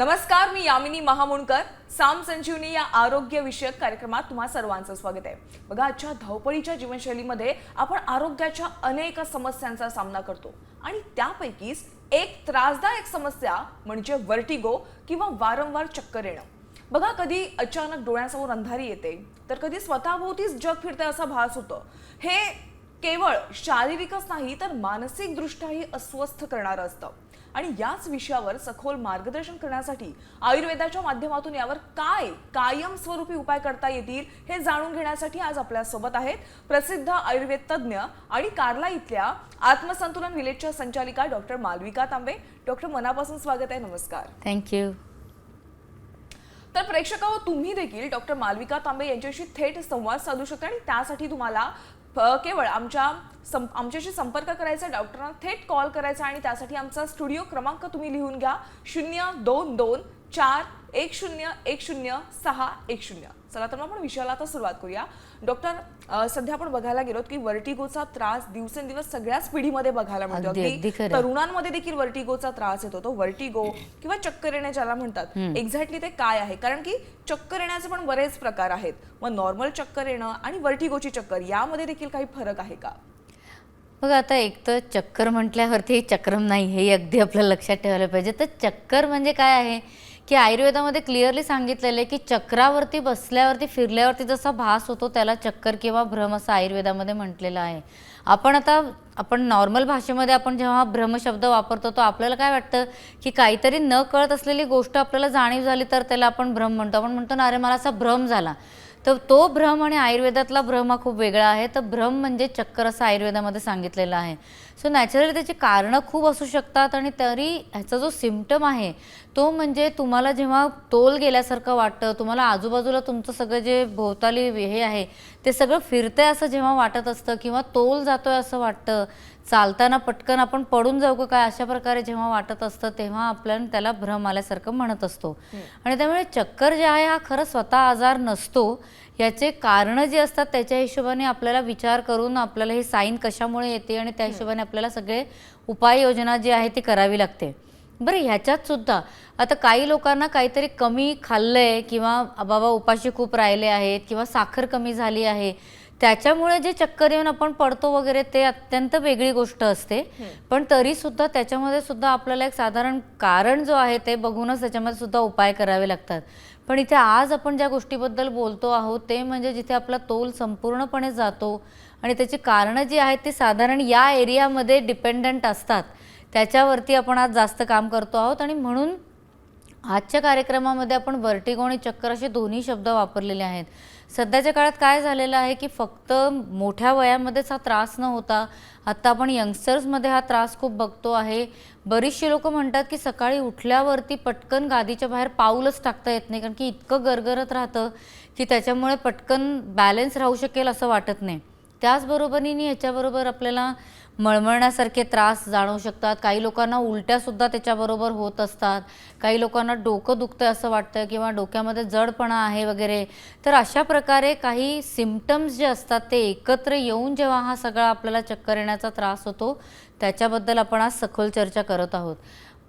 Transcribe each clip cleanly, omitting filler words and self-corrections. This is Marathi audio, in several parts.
नमस्कार, मी यामिनी महामुणकर. साम संजीवनी या आरोग्य विषयक कार्यक्रमात तुम्हा सर्वांचं स्वागत आहे. बघा, आजच्या धावपळीच्या जीवनशैलीमध्ये आपण आरोग्याच्या अनेक समस्यांचा सामना करतो आणि त्यापैकीच एक त्रासदायक समस्या म्हणजे वर्टिगो किंवा वारंवार चक्कर येणं. बघा, कधी अचानक डोळ्यासमोर अंधारी येते, तर कधी स्वतःभोवतीच जग फिरते असा भास होतो. हे केवळ शारीरिकच नाही तर मानसिक दृष्ट्याही अस्वस्थ करणारं असतं. आणि याच विषयावर सखोल मार्गदर्शन करण्यासाठी आयुर्वेदाच्या माध्यमातून यावर काय कायमस्वरूपी उपाय करता येतील हे जाणून घेण्यासाठी आज आपल्या सोबत आहेत प्रसिद्ध आयुर्वेद तज्ज्ञ आणि कार्ला इथल्या आत्मसंतुलन विलेजच्या संचालिका डॉक्टर मालविका तांबे. डॉक्टर, मनापासून स्वागत आहे. नमस्कार. थँक्यू. तर प्रेक्षकांनो, तुम्ही देखील डॉक्टर मालविका तांबे यांच्याशी थेट संवाद साधू शकता आणि त्यासाठी तुम्हाला केवळ आमच्याशी संपर्क करायचा, डॉक्टरांना थेट कॉल करायचा आणि त्यासाठी आमचा स्टुडिओ क्रमांक तुम्ही लिहून घ्या 02241010610. चला तर आपण विषयाला आता सुरुवात करूया. डॉक्टर, सध्या आपण बघायला गेलो की वर्टिगोचा त्रास दिवसेंदिवस सगळ्याच पिढीमध्ये बघायला मिळतो. अगदी तरुणांमध्ये देखील वर्टिगोचा त्रास येतो. तो वर्टिगो किंवा चक्कर येणे ज्याला म्हणतात, एक्झॅक्टली ते काय आहे? कारण की चक्कर येण्याचे पण बरेच प्रकार आहेत. मग नॉर्मल चक्कर येणं आणि वर्टिगोची चक्कर यामध्ये देखील काही फरक आहे का? बघा, आता एक तर चक्कर म्हटल्यावरती चक्रम नाही, हे अगदी आपल्याला लक्षात ठेवायला पाहिजे. तर चक्कर म्हणजे काय आहे की आयुर्वेदामध्ये क्लिअरली सांगितलेलं आहे की चक्रावरती बसल्यावरती फिरल्यावरती जसा भास होतो त्याला चक्कर किंवा भ्रम असं आयुर्वेदामध्ये म्हटलेलं आहे. आपण नॉर्मल भाषेमध्ये आपण जेव्हा भ्रम शब्द वापरतो तो आपल्याला काय वाटतं की काहीतरी न कळत असलेली गोष्ट आपल्याला जाणीव झाली तर त्याला आपण भ्रम म्हणतो. आपण म्हणतो ना, अरे मला असा भ्रम झाला. तर तो भ्रम आणि आयुर्वेदातला भ्रम हा खूप वेगळा आहे. तर भ्रम म्हणजे चक्कर असं आयुर्वेदामध्ये सांगितलेलं आहे. सो नॅचरली त्याची कारणं खूप असू शकतात आणि तरी ह्याचा जो सिम्पटम आहे तो म्हणजे तुम्हाला जेव्हा तोल गेल्यासारखं वाटतं, तुम्हाला आजूबाजूला तुमचं सगळं जे भोवताली हे आहे ते सगळं फिरतंय असं जेव्हा वाटत असतं किंवा तोल जातोय असं वाटतं, चालताना पटकन आपण पडून जाऊ का काय अशा प्रकारे जेव्हा वाटत असतं तेव्हा आपल्याला त्याला भ्रम आल्यासारखं म्हणत असतो. आणि त्यामुळे चक्कर जे आहे हा खरं स्वतः आजार नसतो. याचे कारणं जे असतात त्याच्या हिशोबाने आपल्याला विचार करून आपल्याला हे साईन कशामुळे येते आणि त्या हिशोबाने आपल्याला सगळे उपाययोजना जी आहे ती करावी लागते. बरं, ह्याच्यात सुद्धा आता काही लोकांना काहीतरी कमी खाल्लंय किंवा बाबा उपाशी खूप राहिले आहेत किंवा साखर कमी झाली आहे त्याच्यामुळे जे चक्कर येऊन आपण पडतो वगैरे ते अत्यंत वेगळी गोष्ट असते. पण तरी सुद्धा त्याच्यामध्ये सुद्धा आपल्याला एक साधारण कारण जो आहे ते बघूनच त्याच्यामध्ये सुद्धा उपाय करावे लागतात. पण इथे आज आपण ज्या गोष्टीबद्दल बोलतो आहोत ते म्हणजे जिथे आपला तोल संपूर्णपणे जातो आणि त्याची कारणं जी आहेत ती साधारण या एरियामध्ये डिपेंडंट असतात त्याच्यावरती आपण आज जास्त काम करतो आहोत. आणि म्हणून आजच्या कार्यक्रमामध्ये आपण वर्टिगो आणि चक्कर असे दोन्ही शब्द वापरलेले आहेत. सध्याच्या काळात काय झालेलं आहे की फक्त मोठ्या वयामध्येच हा त्रास न होता आत्ता आपण यंगस्टर्समध्ये हा त्रास खूप बघतो आहे. बरीचशी लोक म्हणतात की सकाळी उठल्यावरती पटकन गादीच्या बाहेर पाऊलच टाकता येत नाही, कारण की इतकं गरगरत राहतं की त्याच्यामुळे पटकन बॅलन्स राहू शकेल असं वाटत नाही. त्याचबरोबरीने ह्याच्याबरोबर आपल्याला मळमळण्यासारखे त्रास जाणवू शकतात. काही लोकांना उलट्यासुद्धा त्याच्याबरोबर होत असतात. काही लोकांना डोकं दुखतं असं वाटतं किंवा डोक्यामध्ये जडपणा आहे वगैरे. तर अशा प्रकारे काही सिम्पटम्स जे असतात ते एकत्र येऊन जेव्हा हा सगळा आपल्याला चक्कर येण्याचा त्रास होतो त्याच्याबद्दल आपण आज सखोल चर्चा करत आहोत.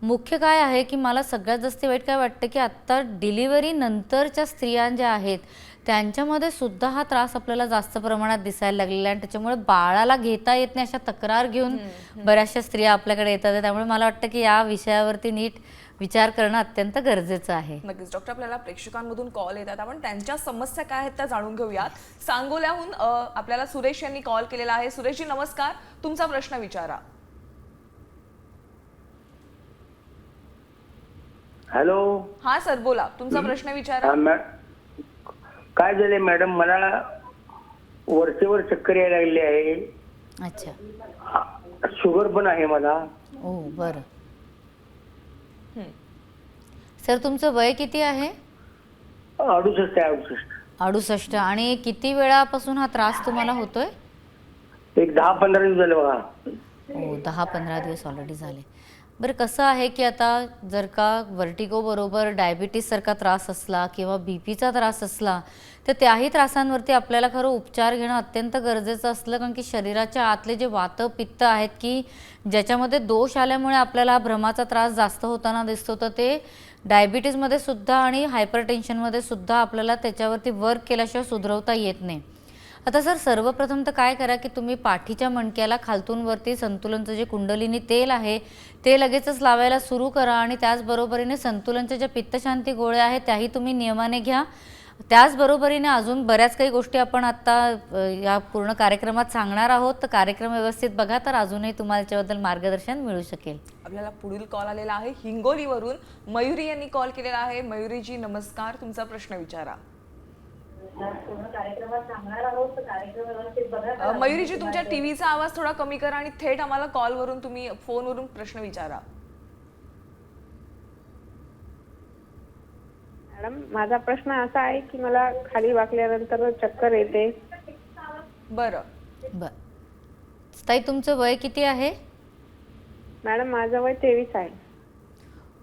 मुख्य काय आहे की मला सगळ्यात जास्त वाईट काय वाटतं की आत्ता डिलिव्हरी नंतरच्या स्त्रिया ज्या आहेत त्यांच्यामध्ये सुद्धा हा त्रास आपल्याला जास्त प्रमाणात दिसायला लागलेला आहे. आणि त्याच्यामुळे बाळाला घेता येत नाही अशा तक्रार घेऊन बऱ्याचशा स्त्रिया आपल्याकडे येतात. त्यामुळे मला वाटतं की या विषयावरती नीट विचार करणं अत्यंत गरजेचं आहे. नक्कीच डॉक्टर, आपल्याला प्रेक्षकांमधून कॉल येतात, आपण त्यांच्या समस्या काय आहेत त्या जाणून घेऊयात. सांगोल्याहून आपल्याला सुरेश यांनी कॉल केलेला आहे. सुरेशजी नमस्कार, तुमचा प्रश्न विचारा. हॅलो. हा सर, बोला, तुमचा प्रश्न विचारा. काय झाले मॅडम, मला वरचेवर चक्कर यायला लागली आहे. अच्छा. शुगर पण आहे मला. ओ बरं. सर, तुमचं वय किती आहे? 68 आहे. 68. आणि किती वेळापासून हा त्रास तुम्हाला होतोय? एक 10-15 दिवस झाले बघा. हो, 10-15 दिवस ऑलरेडी झाले. बरं कसं आहे की आता जर का व्हर्टिगो बरोबर डायबिटीससारखा त्रास असला किंवा बी पीचा त्रास असला तर त्याही त्रासांवरती आपल्याला खरं उपचार घेणं अत्यंत गरजेचं असलं, कारण की शरीराच्या आतले जे वात पित्त आहेत की ज्याच्यामध्ये दोष आल्यामुळे आपल्याला हा भ्रमाचा त्रास जास्त होताना दिसतो, तर ते डायबिटीजमध्ये सुद्धा आणि हायपरटेन्शनमध्ये सुद्धा आपल्याला त्याच्यावरती वर्क केल्याशिवाय सुधरवता येत नाही. आता सर सर्वप्रथम तर काय करा की तुम्ही पाठीच्या मणक्याला खालतून वरती संतुलनचं जे कुंडलिनी तेल आहे ते लगेचच लावायला सुरू करा आणि त्याचबरोबरीने संतुलनच्या ज्या पित्तशांती गोळ्या आहेत त्याही तुम्ही नियमाने घ्या. त्याचबरोबरीने अजून बऱ्याच काही गोष्टी आपण आत्ता या पूर्ण कार्यक्रमात सांगणार आहोत, तर कार्यक्रम व्यवस्थित बघा, तर अजूनही तुम्हाला याच्याबद्दल मार्गदर्शन मिळू शकेल. आपल्याला पुढील कॉल आलेला आहे हिंगोलीवरून. मयुरी यांनी कॉल केलेला आहे. मयुरीजी नमस्कार, तुमचा प्रश्न विचारा. मयुरीजी तुमच्या टीव्हीचा आवाज थोडा कमी करा आणि थेट आम्हाला कॉलवरून तुम्ही फोनवरून प्रश्न विचारा. मॅडम माझा प्रश्न असा आहे की मला खाली वाकल्यानंतर चक्कर येते. बरं ताई तुमचं वय किती आहे? मॅडम माझं वय 23 आहे.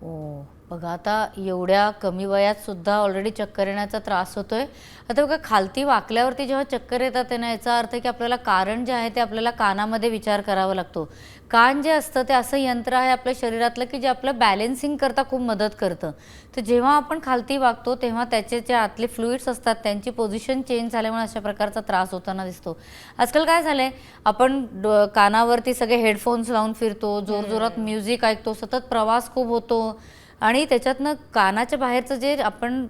ओ बघा, आता एवढ्या कमी वयात सुद्धा ऑलरेडी चक्कर येण्याचा त्रास होतोय. आता बघा खालती वाकल्यावरती जेव्हा चक्कर येतात त्यांना याचा अर्थ की आपल्याला कारण जे आहे ते आपल्याला कानामध्ये विचार करावा लागतो. कान जे असतं ते असं यंत्र आहे आपल्या शरीरातलं की जे आपलं बॅलेन्सिंग करता खूप मदत करतं. तर जेव्हा आपण खालती वागतो तेव्हा त्याचे जे आतले फ्लुइड्स असतात त्यांची पोझिशन चेंज झाल्यामुळे अशा प्रकारचा त्रास होताना दिसतो. आजकाल काय झालंय, आपण कानावरती सगळे हेडफोन्स लावून फिरतो, जोरजोरात म्युझिक ऐकतो, सतत प्रवास खूप होतो आणि त्याच्यातनं कानाच्या बाहेरचं जे आपण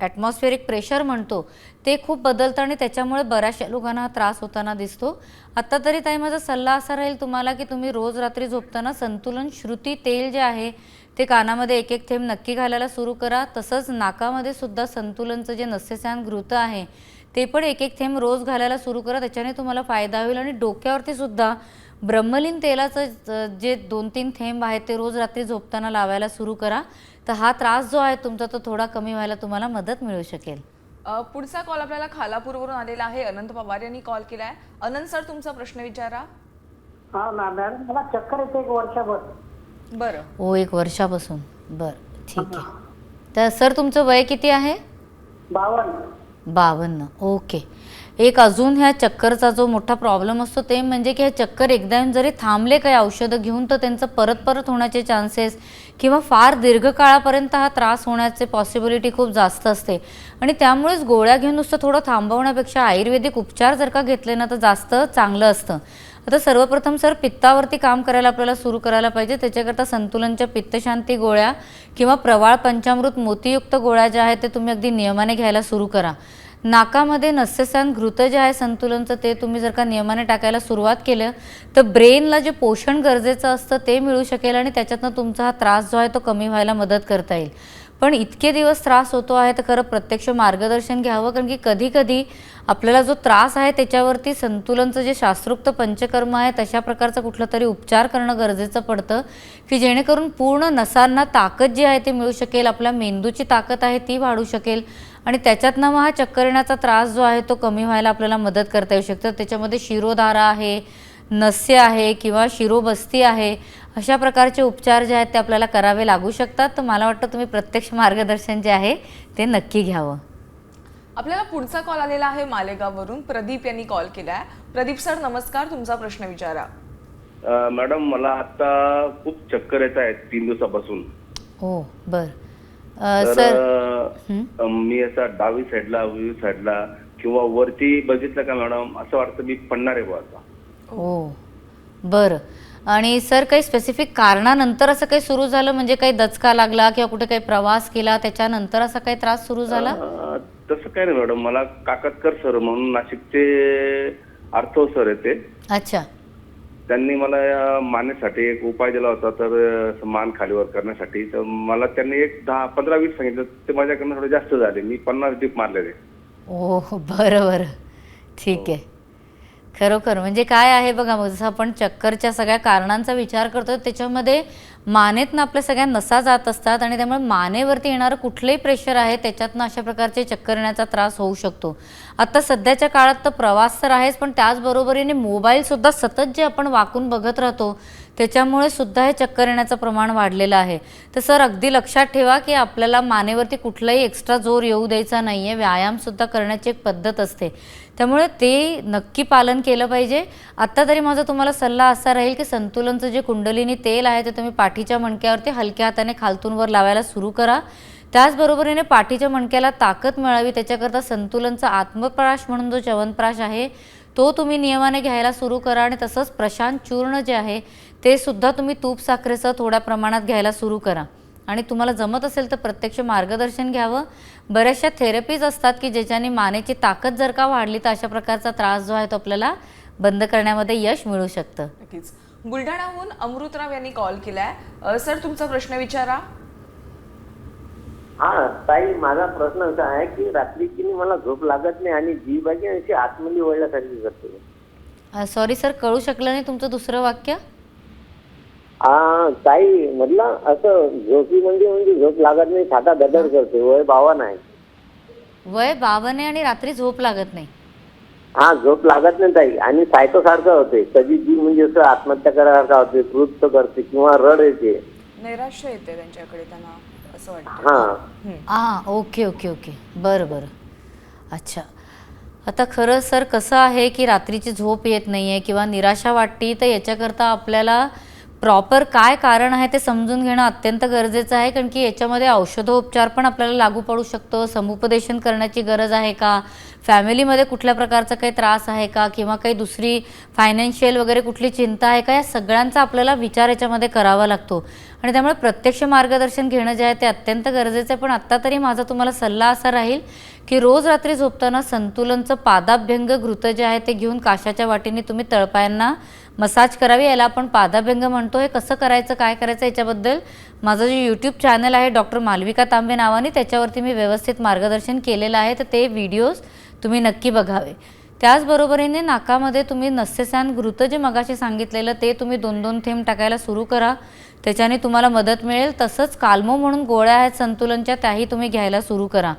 ॲटमॉस्फेरिक प्रेशर म्हणतो ते खूप बदलतं आणि त्याच्यामुळे बऱ्याचशा लोकांना हा त्रास होताना दिसतो. आत्ता तरी ताई माझा सल्ला असा राहील तुम्हाला की तुम्ही रोज रात्री झोपताना संतुलन श्रुती तेल जे आहे ते कानामध्ये एक एक थेंब नक्की घालायला सुरू करा. तसंच नाकामध्ये सुद्धा संतुलनचं जे नस्यसान घृत आहे ते पण एक एक थेंब रोज घालायला सुरू करा. त्याच्याने तुम्हाला फायदा होईल. आणि डोक्यावरती सुद्धा ब्रह्मलीन तेलाचं जे 2-3 थेंब आहेत ते रोज रात्री झोपताना लावायला सुरू करा. तर हा त्रास जो आहे तुमचा तो थोडा कमी व्हायला तुम्हाला मदत मिळू शकेल. पुढचा कॉल आपल्याला खालापूरवरून आलेला आहे. अनंत पवार यांनी कॉल केलाय. अनंत सर तुमचा प्रश्न विचारा. हा मॅडम मला चक्कर येते 1 वर्षाभर. बरं हो 1 वर्षापासून. बरं ठीक आहे. तर सर तुमचं वय किती आहे? 52. ओके. एक अजून ह्या चक्करचा जो मोठा प्रॉब्लेम असतो ते म्हणजे की हे चक्कर एकदा जरी थांबले काही औषधं घेऊन तर त्यांचं परत होण्याचे चान्सेस किंवा फार दीर्घकाळापर्यंत हा त्रास होण्याचे पॉसिबिलिटी खूप जास्त असते. आणि त्यामुळेच गोळ्या घेऊन नुसतं थोडं थांबवण्यापेक्षा आयुर्वेदिक उपचार जर का घेतले ना तर जास्त चांगलं असतं. आता सर्वप्रथम सर पित्तावरती काम करायला आपल्याला सुरू करायला पाहिजे. त्याच्याकरता संतुलनच्या पित्तशांती गोळ्या किंवा प्रवाळ पंचामृत मोतीयुक्त गोळ्या ज्या आहेत ते तुम्ही अगदी नियमाने घ्यायला सुरू करा. नाकामध्ये नस्यसान घृत जे आहे संतुलनचं ते तुम्ही जर का नियमाने टाकायला सुरुवात केलं तर ब्रेनला जे पोषण गरजेचं असतं ते मिळू शकेल आणि त्याच्यातनं तुमचा हा त्रास जो आहे तो कमी व्हायला मदत करता येईल. पण इतके दिवस त्रास होतो आहे तर खरं प्रत्यक्ष मार्गदर्शन घ्यावं, कारण की कधी आपल्याला जो त्रास आहे त्याच्यावरती संतुलनचं जे शास्त्रोक्त पंचकर्म आहे तशा प्रकारचा कुठला तरी उपचार करणं गरजेचं पडतं की जेणेकरून पूर्ण नसांना ताकद जी आहे ती मिळू शकेल, आपल्या मेंदूची ताकद आहे ती वाढू शकेल आणि त्याच्यातनं मग हा चक्कर येण्याचा त्रास जो आहे तो कमी व्हायला आपल्याला मदत करता येऊ शकतं. त्याच्यामध्ये शिरोधारा आहे, नस्य आहे किंवा शिरोबस्ती आहे, अशा प्रकारचे उपचार जे आहेत ते आपल्याला करावे लागू शकतात. तर मला वाटतं तुम्ही प्रत्यक्ष मार्गदर्शन जे आहे ते नक्की घ्यावं. आपल्याला पुढचा कॉल आलेला आहे मालेगाववरून. प्रदीप यांनी कॉल केलाय. प्रदीप सर नमस्कार, तुमचा प्रश्न विचारा. मॅडम मला आता खूप चक्कर येत आहेत 3 दिवसापासून. हो बर तर मी असा डावी साईडला उजवी साईडला किंवा वरती बघितलं का मॅडम असं वाटतं मी पडणार आहे बुवा आता. हो बरं. आणि सर काही स्पेसिफिक कारणानंतर असं काही सुरू झालं, म्हणजे काही दचका लागला किंवा कुठे काही प्रवास केला त्याच्यानंतर असा काही त्रास सुरू झाला? तसं काय नाही मॅडम, मला काकतकर सर म्हणून नाशिकचे आर्थो सर आहे ते. अच्छा. त्यांनी मला या मानेसाठी एक उपाय दिला होता, तर मान खालीवर करण्यासाठी. तर मला त्यांनी एक 10-15-20 सांगितलं, ते माझ्याकडनं थोडे जास्त झाले. मी 50 टिप मारलेले. ओ बरं ठीक आहे. खरोखर म्हणजे काय आहे बघा, जसं आपण चक्करच्या सगळ्या कारणांचा विचार करतो त्याच्यामध्ये मानेतनं आपल्या सगळ्या नसा जात असतात आणि त्यामुळे मानेवरती येणारं कुठलंही प्रेशर आहे त्याच्यातनं अशा प्रकारचे चक्कर येण्याचा त्रास होऊ शकतो. आता सध्याच्या काळात तर प्रवास तर आहेच, पण त्याचबरोबरीने मोबाईलसुद्धा सतत जे आपण वाकून बघत राहतो त्याच्यामुळे सुद्धा हे चक्कर येण्याचं प्रमाण वाढलेलं आहे. तर सर अगदी लक्षात ठेवा की आपल्याला मानेवरती कुठलाही एक्स्ट्रा जोर येऊ द्यायचा नाही आहे. व्यायामसुद्धा करण्याची एक पद्धत असते, त्यामुळे ते नक्की पालन केलं पाहिजे. आत्ता तरी माझा तुम्हाला सल्ला असा राहील की संतुलनचं जे कुंडलिनी तेल आहे ते तुम्ही पाठीच्या मणक्यावरती हलक्या हाताने खालतून वर लावायला सुरू करा. त्याचबरोबरीने पाठीच्या मणक्याला ताकद मिळावी त्याच्याकरता संतुलनचा आत्मप्राश म्हणून जो च्यवनप्राश आहे तो तुम्ही नियमाने घ्यायला सुरू करा. आणि तसंच प्रशांत चूर्ण जे आहे ते सुद्धा तुम्ही तूप साखरेसह थोड्या प्रमाणात घ्यायला सुरू करा. आणि तुम्हाला जमत असेल तर प्रत्यक्ष मार्गदर्शन घ्यावं. बऱ्याचशा थेरपीज असतात की ज्याच्याने मानेची ताकद जर का वाढली तर अशा प्रकारचा त्रास जो आहे तो आपल्याला बंद करण्यामध्ये यश मिळू शकतं. नक्कीच. बुलढाण्याहून अमृतराव यांनी कॉल केलाय. सर तुमचा प्रश्न विचारा. हा ताई, माझा प्रश्न असा आहे की रात्रीची मला झोप लागत नाही आणि जी बाकी अशी आतमध्ये वळल्यासारखी करते. सॉरी सर, कळू शकलं नाही तुमचं दुसरं वाक्य. ताई म्हटलं असं झोपी म्हणजे झोप लागत नाही, छाता दडर करते, वय 52 आहे. वय 52 आहे आणि रात्री झोप लागत नाही. हा, झोप लागत नाही ताई आणि सारखं होते. कधी जी म्हणजे असं आत्महत्या करायसारखा होते, नृत्य करते किंवा रड येते, नैराश्य येते त्यांच्याकडे, त्यांना असं वाटतं. हां, ओके ओके ओके, बरं बरं, अच्छा. आता खरं सर कसं आहे की रात्रीची झोप येत नाही आहे किंवा निराशा वाटते, तर याच्याकरता आपल्याला प्रॉपर काय कारण आहे ते समजून घेणं अत्यंत गरजेचं आहे. कारण की याच्यामध्ये औषधोपचार पण आपल्याला लागू पडू शकतो. समुपदेशन करण्याची गरज आहे का, फॅमिलीमध्ये कुठल्या प्रकारचा काही त्रास आहे का, किंवा काही दुसरी फायनान्शियल वगैरे कुठली चिंता आहे का, या सगळ्यांचा आपल्याला विचार याच्यामध्ये करावा लागतो. आणि त्यामुळे प्रत्यक्ष मार्गदर्शन घेणं जे आहे ते अत्यंत गरजेचं आहे. पण आत्ता तरी माझा तुम्हाला सल्ला असा राहील की रोज रात्री झोपताना संतुलनचं पादाभ्यंग घृत जे आहे ते घेऊन काशाच्या वाटीने तुम्ही तळपायांना मसाज करावी. याला आपण पादाभ्यंग म्हणतो. हे कसं करायचं, काय करायचं, याच्याबद्दल माझं जे यूट्यूब चॅनल आहे डॉक्टर मालविका तांबे नावाने, त्याच्यावरती मी व्यवस्थित मार्गदर्शन केलेलं आहे. तर ते व्हिडिओज तुम्ही नक्की बघावे. त्याचबरोबरीने नाकामध्ये तुम्ही नस्यसान घृत जे मगाशी सांगितलेलं ते तुम्ही 2-2 थेंब टाकायला सुरू करा, त्याच्याने तुम्हाला मदत मिळेल. तसंच काल्मो म्हणून गोळ्या आहेत संतुलनच्या, त्याही तुम्ही घ्यायला सुरू करा.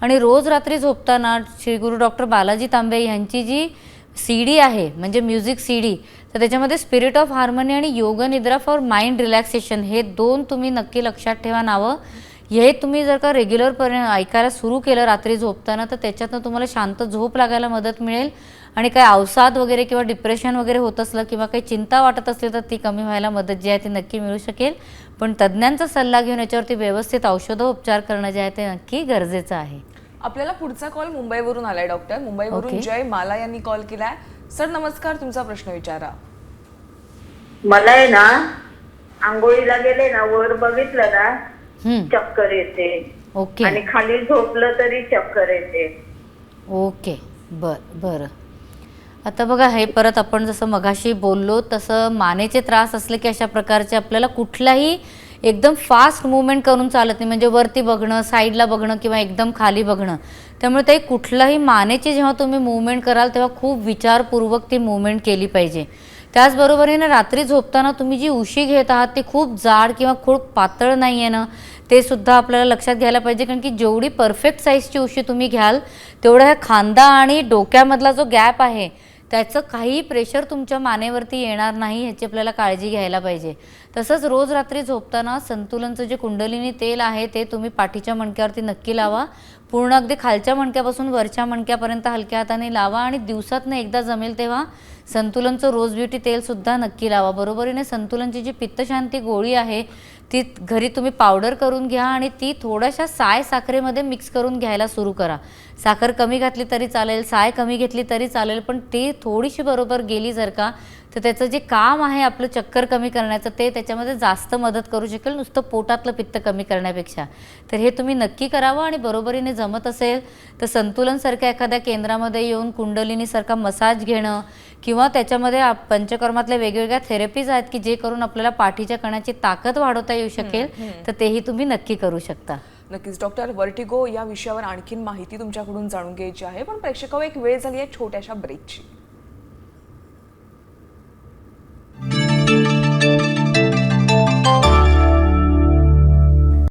आणि रोज रात्री झोपताना श्री गुरु डॉक्टर बालाजी तांबे यांची जी CD आहे म्हणजे म्युझिक CD, तर त्याच्यामध्ये स्पिरिट ऑफ हार्मनी आणि योग निद्रा फॉर माइंड रिलॅक्सेशन हे 2 तुम्ही नक्की लक्षात ठेवा नावं. हे तुम्ही जर का रेग्युलरपर्यंत ऐकायला सुरू केलं रात्री झोपताना तर त्याच्यातनं तुम्हाला शांत झोप लागायला मदत मिळेल. आणि काही अवसाद वगैरे किंवा डिप्रेशन वगैरे होत असलं किंवा काही चिंता वाटत असली तर ती कमी व्हायला मदत जी आहे ती नक्की मिळू शकेल. पण तज्ज्ञांचा सल्ला घेऊन याच्यावरती व्यवस्थित औषधोपचार करणं जे आहे ते नक्की गरजेचं आहे. आपल्याला पुढचा कॉल मुंबईवरून आलाय डॉक्टर. मुंबईवरून ओके. जय माला यांनी कॉल केलाय. सर नमस्कार, तुमचा प्रश्न विचारा. मला आहे ना, आंघोळीला गेले ना, वर बघितलं ना चक्कर येते ओके आणि खाली झोपलं तरी चक्कर येते. ओके, बरं. आता बघा, हे परत आपण जसं मगाशी बोललो तसं मानेचे त्रास असले की अशा प्रकारचे आपल्याला कुठलाही एकदम फास्ट मूवमेंट करून चालत नाही. म्हणजे वरती बघणं, साईडला बघणं किंवा एकदम खाली बघणं. त्यामुळे ते कुठलाही मानेची जेव्हा तुम्ही मूवमेंट कराल तेव्हा खूप विचारपूर्वक ती मूवमेंट केली पाहिजे. त्याचबरोबरीने रात्री झोपताना तुम्ही जी उशी घेत आहात ती खूप जाड किंवा खूप पातळ नाही आहे ना, ते सुद्धा आपल्याला लक्षात घ्यायला पाहिजे. कारण की जेवढी परफेक्ट साईजची उशी तुम्ही घ्याल तेवढा ह्या खांदा आणि डोक्यामधला जो गॅप आहे त्याचं काही प्रेशर तुमच्या मानेवरती येणार नाही, ह्याची आपल्याला काळजी घ्यायला पाहिजे. तसंच रोज रात्री झोपताना संतुलनचं जे कुंडलिनी तेल आहे ते तुम्ही पाठीच्या मणक्यावरती नक्की लावा. पूर्ण अगदी खालच्या मणक्यापासून वरच्या मणक्यापर्यंत हलक्या हाताने लावा. आणि दिवसातनं एकदा जमेल तेव्हा संतुलनचं रोज ब्युटी तेलसुद्धा नक्की लावा. बरोबरीने संतुलनची जी पित्तशांती गोळी आहे ती घरी तुम्ही पावडर करून घ्या आणि ती थोड्याशा साय साखरेमध्ये मिक्स करून घ्यायला सुरू करा. साखर कमी घातली तरी चालेल, साय कमी घेतली तरी चालेल, पण ती थोडीशी बरोबर गेली जर का तर त्याचं जे काम आहे आपलं चक्कर कमी करण्याचं ते त्याच्यामध्ये जास्त मदत करू शकेल, नुसतं पोटातलं पित्त कमी करण्यापेक्षा. तर हे तुम्ही नक्की करावं. आणि बरोबरीने जमत असेल तर संतुलनसारख्या एखाद्या केंद्रामध्ये येऊन कुंडलिनीसारखा मसाज घेणं किंवा त्याच्यामध्ये पंचकर्मातल्या वेगवेगळ्या थेरपीज आहेत की जे करून आपल्याला पाठीच्या कणाची ताकद वाढवता येऊ शकेल, तर तेही तुम्ही नक्की करू शकता. नक्कीच डॉक्टर, वर्टिगो या विषयावर आणखीन माहिती तुमच्याकडून जाणून घ्यायची आहे, पण प्रेक्षकांना एक वेळ झाली आहे छोट्याशा ब्रेकची.